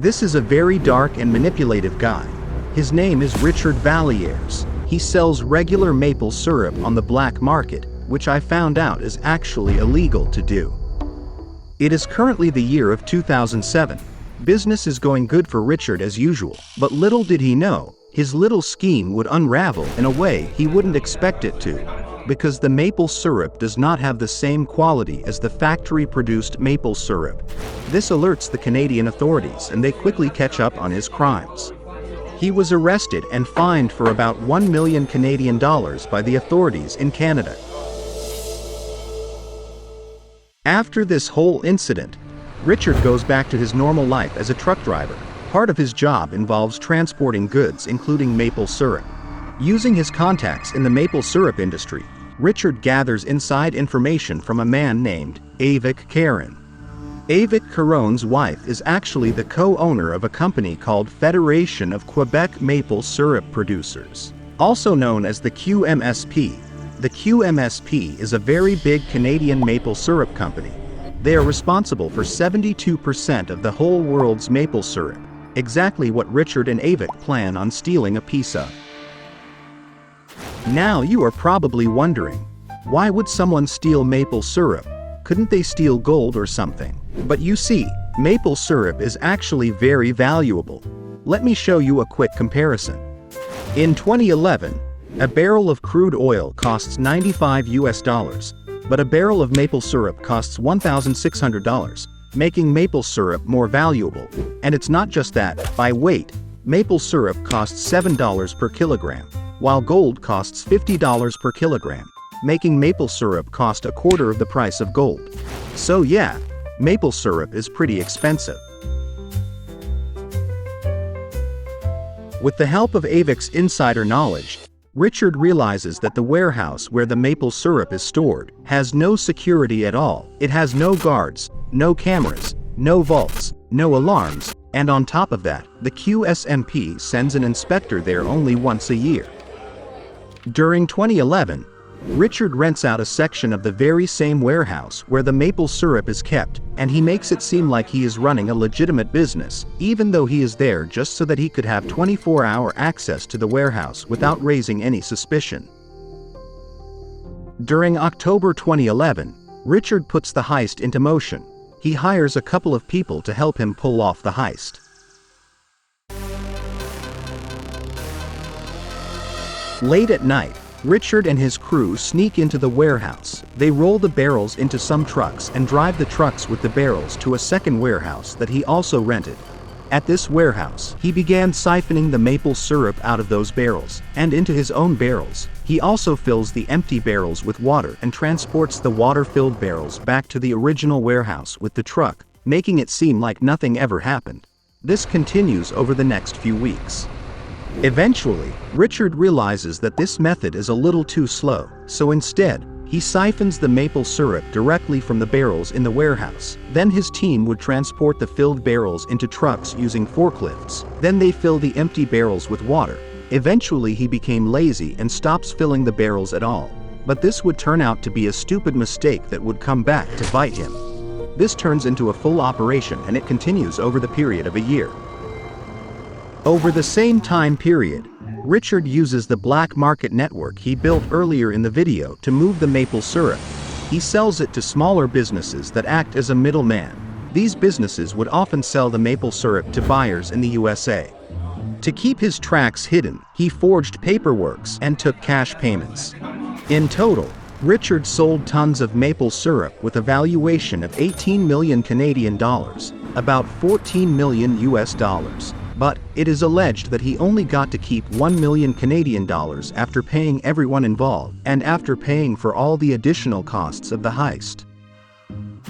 This is a very dark and manipulative guy. His name is Richard Valliers. He sells regular maple syrup on the black market, which I found out is actually illegal to do. It is currently the year of 2007. Business is going good for Richard as usual, but little did he know, his little scheme would unravel in a way he wouldn't expect it to. Because the maple syrup does not have the same quality as the factory-produced maple syrup. This alerts the Canadian authorities and they quickly catch up on his crimes. He was arrested and fined for about 1 million Canadian dollars by the authorities in Canada. After this whole incident, Richard goes back to his normal life as a truck driver. Part of his job involves transporting goods including maple syrup. Using his contacts in the maple syrup industry, Richard gathers inside information from a man named Avik Caron. Avik Caron's wife is actually the co-owner of a company called Federation of Quebec Maple Syrup Producers, also known as the QMSP. The QMSP is a very big Canadian maple syrup company. They are responsible for 72% of the whole world's maple syrup, exactly what Richard and Avik plan on stealing a piece of. Now you are probably wondering, why would someone steal maple syrup? Couldn't they steal gold or something? But you see, maple syrup is actually very valuable. Let me show you a quick comparison. In 2011, a barrel of crude oil costs $95, but a barrel of maple syrup costs $1,600, making maple syrup more valuable. And it's not just that, by weight, maple syrup costs $7 per kilogram, while gold costs $50 per kilogram, making maple syrup cost a quarter of the price of gold. So yeah, maple syrup is pretty expensive. With the help of Avik's insider knowledge, Richard realizes that the warehouse where the maple syrup is stored has no security at all. It has no guards, no cameras, no vaults, no alarms, and on top of that, the QSMP sends an inspector there only once a year. During 2011, Richard rents out a section of the very same warehouse where the maple syrup is kept, and he makes it seem like he is running a legitimate business, even though he is there just so that he could have 24-hour access to the warehouse without raising any suspicion. During October 2011, Richard puts the heist into motion. He hires a couple of people to help him pull off the heist. Late at night, Richard and his crew sneak into the warehouse. They roll the barrels into some trucks and drive the trucks with the barrels to a second warehouse that he also rented. At this warehouse, he began siphoning the maple syrup out of those barrels and into his own barrels. He also fills the empty barrels with water and transports the water-filled barrels back to the original warehouse with the truck, making it seem like nothing ever happened. This continues over the next few weeks. Eventually, Richard realizes that this method is a little too slow, so instead, he siphons the maple syrup directly from the barrels in the warehouse. Then his team would transport the filled barrels into trucks using forklifts. Then they fill the empty barrels with water. Eventually he became lazy and stops filling the barrels at all. But this would turn out to be a stupid mistake that would come back to bite him. This turns into a full operation and it continues over the period of a year. Over the same time period, Richard uses the black market network he built earlier in the video to move the maple syrup. He sells it to smaller businesses that act as a middleman. These businesses would often sell the maple syrup to buyers in the USA. To keep his tracks hidden, he forged paperwork and took cash payments. In total, Richard sold tons of maple syrup with a valuation of 18 million Canadian dollars, about 14 million US dollars. But it is alleged that he only got to keep 1 million Canadian dollars after paying everyone involved and after paying for all the additional costs of the heist.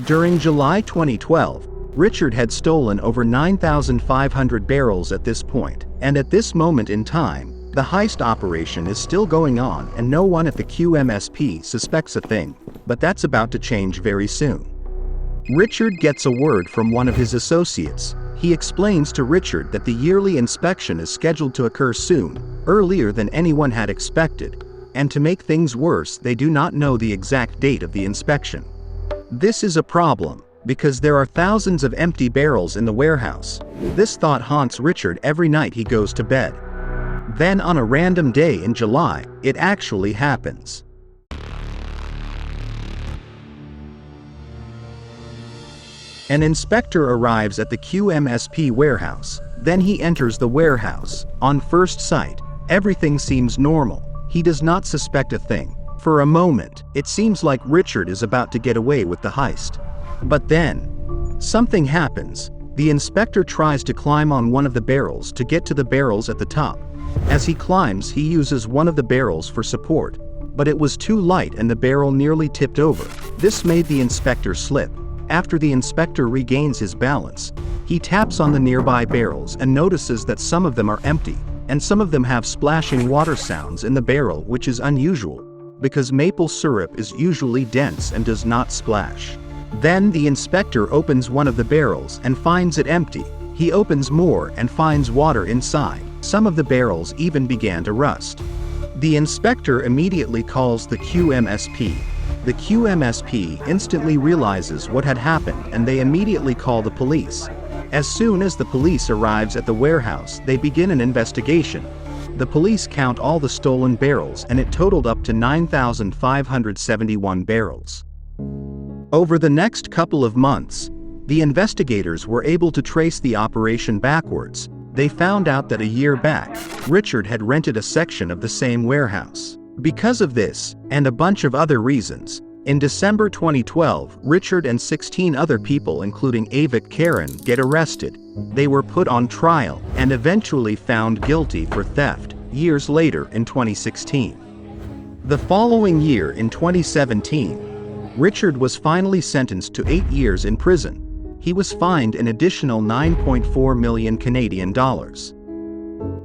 During July 2012, Richard had stolen over 9,500 barrels at this point, and at this moment in time, the heist operation is still going on and no one at the QMSP suspects a thing, but that's about to change very soon. Richard gets a word from one of his associates. He explains to Richard that the yearly inspection is scheduled to occur soon, earlier than anyone had expected, and to make things worse, they do not know the exact date of the inspection. This is a problem, because there are thousands of empty barrels in the warehouse. This thought haunts Richard every night he goes to bed. Then on a random day in July, it actually happens. An inspector arrives at the QMSP warehouse. Then he enters the warehouse. On first sight, everything seems normal. He does not suspect a thing. For a moment, it seems like Richard is about to get away with the heist. But then, something happens. The inspector tries to climb on one of the barrels to get to the barrels at the top. As he climbs, he uses one of the barrels for support, but it was too light and the barrel nearly tipped over. This made the inspector slip. After the inspector regains his balance, he taps on the nearby barrels and notices that some of them are empty, and some of them have splashing water sounds in the barrel, which is unusual, because maple syrup is usually dense and does not splash. Then the inspector opens one of the barrels and finds it empty. He opens more and finds water inside. Some of the barrels even began to rust. The inspector immediately calls the QMSP. The QMSP instantly realizes what had happened and they immediately call the police. As soon as the police arrives at the warehouse, they begin an investigation. The police count all the stolen barrels and it totaled up to 9,571 barrels. Over the next couple of months, the investigators were able to trace the operation backwards. They found out that a year back, Richard had rented a section of the same warehouse. Because of this, and a bunch of other reasons, in December 2012, Richard and 16 other people including Avik Karen get arrested. They were put on trial and eventually found guilty for theft, years later in 2016. The following year in 2017, Richard was finally sentenced to 8 years in prison. He was fined an additional 9.4 million Canadian dollars.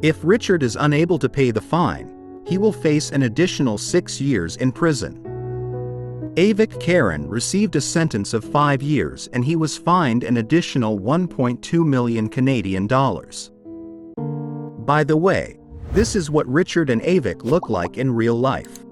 If Richard is unable to pay the fine, he will face an additional 6 years in prison. Avik Karen received a sentence of 5 years and he was fined an additional 1.2 million Canadian dollars. By the way, this is what Richard and Avik look like in real life.